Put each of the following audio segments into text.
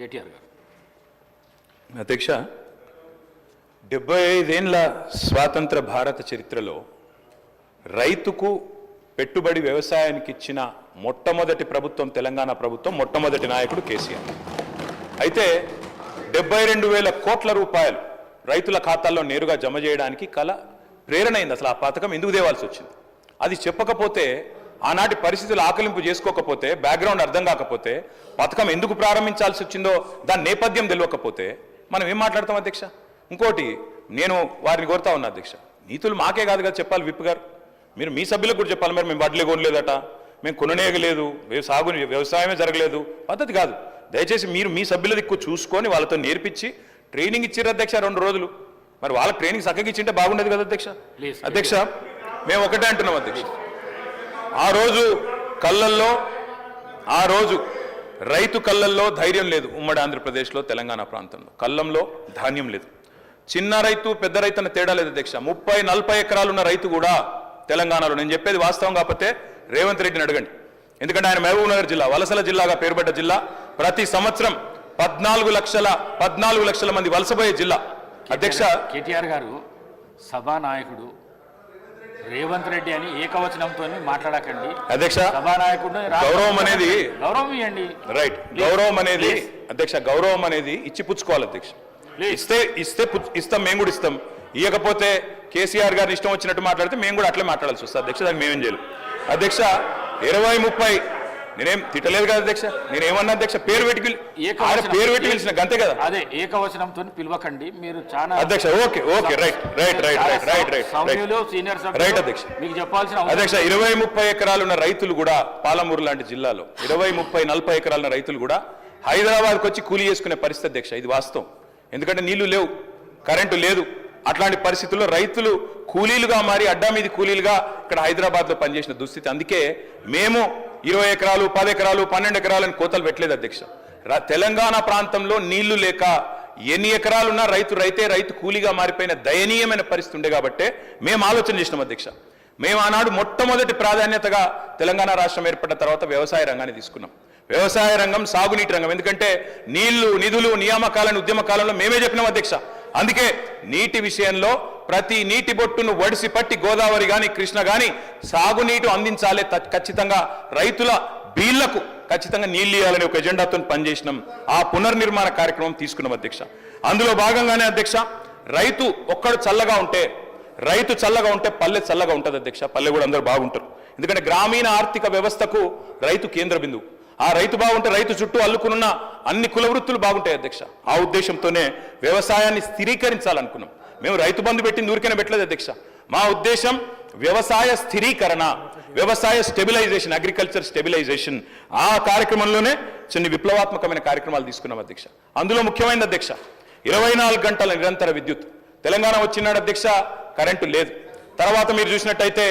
కేటీఆర్ గారు. అధ్యక్ష, 75 ఏళ్ల స్వాతంత్ర భారత చరిత్రలో రైతుకు పెట్టుబడి వ్యవసాయానికి ఇచ్చిన మొట్టమొదటి ప్రభుత్వం తెలంగాణ ప్రభుత్వం, మొట్టమొదటి నాయకుడు కేసీఆర్. అయితే 72,000 కోట్ల రూపాయలు రైతుల ఖాతాల్లో నేరుగా జమ చేయడానికి ప్రేరణ అయింది. అసలు ఆ పథకం ఎందుకు తేవాల్సి వచ్చింది? అది చెప్పకపోతే, ఆనాటి పరిస్థితులు ఆకలింపు చేసుకోకపోతే, బ్యాక్గ్రౌండ్ అర్థం కాకపోతే, పథకం ఎందుకు ప్రారంభించాల్సి వచ్చిందో దాని నేపథ్యం తెలియకపోతే మనం ఏం మాట్లాడతాం అధ్యక్ష? ఇంకోటి నేను వారిని కోరుతా ఉన్నా అధ్యక్ష, నీతులు మాకే కాదు కదా చెప్పాలి. విప్ గారు, మీరు మీ సభ్యులకు కూడా చెప్పాలి. మరి మేము వడ్లే కొనలేదట, మేము కొననేయలేదు, వ్యవసాయమే జరగలేదు, పద్ధతి కాదు. దయచేసి మీరు మీ సభ్యుల దిక్కు చూసుకొని వాళ్ళతో నేర్పించి ట్రైనింగ్ ఇచ్చారు అధ్యక్ష 2 రోజులు. మరి వాళ్ళకి ట్రైనింగ్ చక్కగా ఇచ్చింటే బాగుండేది కదా అధ్యక్ష. అధ్యక్ష, మేము ఒకటే అంటున్నాం అధ్యక్ష, ఆ రోజు రైతు కళ్ళల్లో ధైర్యం లేదు. ఉమ్మడి ఆంధ్రప్రదేశ్లో, తెలంగాణ ప్రాంతంలో కళ్ళంలో ధాన్యం లేదు. చిన్న రైతు పెద్ద రైతు అన్న తేడా లేదు అధ్యక్ష. 30-40 ఎకరాలున్న రైతు కూడా తెలంగాణలో, నేను చెప్పేది వాస్తవం కాకపోతే రేవంత్ రెడ్డిని అడగండి. ఎందుకంటే ఆయన మహబూబ్ నగర్ జిల్లా, వలసల జిల్లాగా పేరుపడ్డ జిల్లా. ప్రతి సంవత్సరం 14 లక్షల మంది వలసపోయే జిల్లా. అధ్యక్ష, కేటీఆర్ గారు సభానాయకుడు రేవంత్ రెడ్డి అని ఏకవచనంతో మాట్లాడకండి అధ్యక్ష. సభానాయకుడు గౌరవం అనేది గౌరవం ఇవ్వండి. రైట్, గౌరవం అనేది అధ్యక్ష, గౌరవం అనేది ఇచ్చి పుచ్చుకోవాలి అధ్యక్ష. ఇస్తాం, మేము కూడా ఇస్తాం. ఇవ్వకపోతే కేసీఆర్ గారు ఇష్టం వచ్చినట్టు మాట్లాడితే మేము కూడా అట్లే మాట్లాడాల్సి వస్తుంది అధ్యక్ష. దానికి మేమేం చేయలేం అధ్యక్ష. 20-30 నేనేం తిట్టలేదు కదా అధ్యక్ష. నేనేమన్నా అధ్యక్ష, పేరు పెట్టి పిలిచిన అంతే కదా. అదే ఏకవచనంతో పిలవకండి మీరు చాలా అధ్యక్ష. ఓకే రైట్ అధ్యక్ష. మీకు చెప్పాల్సిన అధ్యక్ష, 20-30 ఎకరాలున్న రైతులు కూడా, పాలమూరు లాంటి జిల్లాలో 20-30-40 ఎకరాలున్న రైతులు కూడా హైదరాబాద్కి వచ్చి కూలీ చేసుకునే పరిస్థితి అధ్యక్ష. ఇది వాస్తవం. ఎందుకంటే నీళ్లు లేవు, కరెంటు లేదు. అట్లాంటి పరిస్థితుల్లో రైతులు కూలీలుగా మారి అడ్డా మీది కూలీలుగా ఇక్కడ హైదరాబాద్లో పనిచేసిన దుస్థితి. అందుకే మేము 20 ఎకరాలు 10 ఎకరాలు 12 ఎకరాలని కోతలు పెట్టలేదు అధ్యక్ష. తెలంగాణ ప్రాంతంలో నీళ్లు లేక ఎన్ని ఎకరాలున్నా రైతు కూలీగా మారిపోయిన దయనీయమైన పరిస్థితి ఉండే కాబట్టే మేము ఆలోచన చేసినాం అధ్యక్ష. మేము ఆనాడు మొట్టమొదటి ప్రాధాన్యతగా తెలంగాణ రాష్ట్రం ఏర్పడిన తర్వాత వ్యవసాయ రంగాన్ని తీసుకున్నాం. వ్యవసాయ రంగం, సాగునీటి రంగం. ఎందుకంటే నీళ్లు, నిధులు, నియామకాలను ఉద్యమ కాలంలో మేమే చెప్పినాం అధ్యక్ష. అందుకే నీటి విషయంలో ప్రతి నీటి బొట్టును ఒడిసి పట్టి గోదావరి కానీ కృష్ణ కానీ సాగునీటి అందించాలి, ఖచ్చితంగా రైతుల బీళ్లకు ఖచ్చితంగా నీళ్లు ఇవ్వాలని ఒక ఎజెండాతో పనిచేసినాం. ఆ పునర్నిర్మాణ కార్యక్రమం తీసుకున్నాం అధ్యక్ష. అందులో భాగంగానే అధ్యక్ష, రైతు చల్లగా ఉంటే పల్లె చల్లగా ఉంటుంది అధ్యక్ష. పల్లె కూడా అందరూ బాగుంటారు. ఎందుకంటే గ్రామీణ ఆర్థిక వ్యవస్థకు రైతు కేంద్ర బిందువు. ఆ రైతు బాగుంటే రైతు చుట్టూ అల్లుకున్న అన్ని కుల వృత్తులు బాగుంటాయి అధ్యక్ష. ఆ ఉద్దేశంతోనే వ్యవసాయాన్ని స్థిరీకరించాలనుకున్నాం. మేము రైతు బంధు పెట్టింది ఊరికైనా పెట్టలేదు అధ్యక్ష. మా ఉద్దేశం వ్యవసాయ స్థిరీకరణ, వ్యవసాయ స్టెబిలైజేషన్, అగ్రికల్చర్ స్టెబిలైజేషన్. ఆ కార్యక్రమంలోనే కొన్ని విప్లవాత్మకమైన కార్యక్రమాలు తీసుకున్నాం అధ్యక్ష. అందులో ముఖ్యమైనది అధ్యక్ష 24 గంటల నిరంతర విద్యుత్. తెలంగాణ వచ్చినాడు అధ్యక్ష, కరెంటు లేదు. తర్వాత మీరు చూసినట్టయితే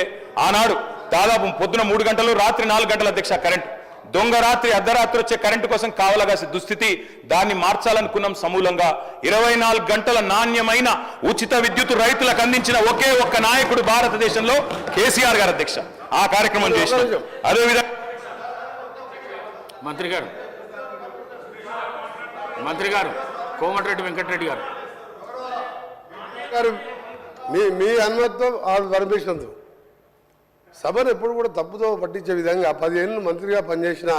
ఆనాడు దాదాపు పొద్దున 3 గంటలు, రాత్రి 4 గంటల అధ్యక్ష కరెంటు. దొంగ రాత్రి, అర్ధరాత్రి వచ్చే కరెంటు కోసం కావలగాసి దుస్థితి. దాన్ని మార్చాలనుకున్నాం సమూలంగా. 24 గంటల నాణ్యమైన ఉచిత విద్యుత్ రైతులకు అందించిన ఒకే ఒక్క నాయకుడు భారతదేశంలో కేసీఆర్ గారు అధ్యక్ష. ఆ కార్యక్రమం చేశారు. అదేవిధంగా మంత్రి గారు కోమటిరెడ్డి వెంకటరెడ్డి గారు మీ అనుమతితో పర్మిషన్తో సభను ఎప్పుడు కూడా తప్పుతో పట్టించే విధంగా 10 ఏళ్ళు మంత్రిగా పనిచేసిన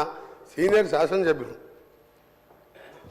సీనియర్ శాసనసభ్యులు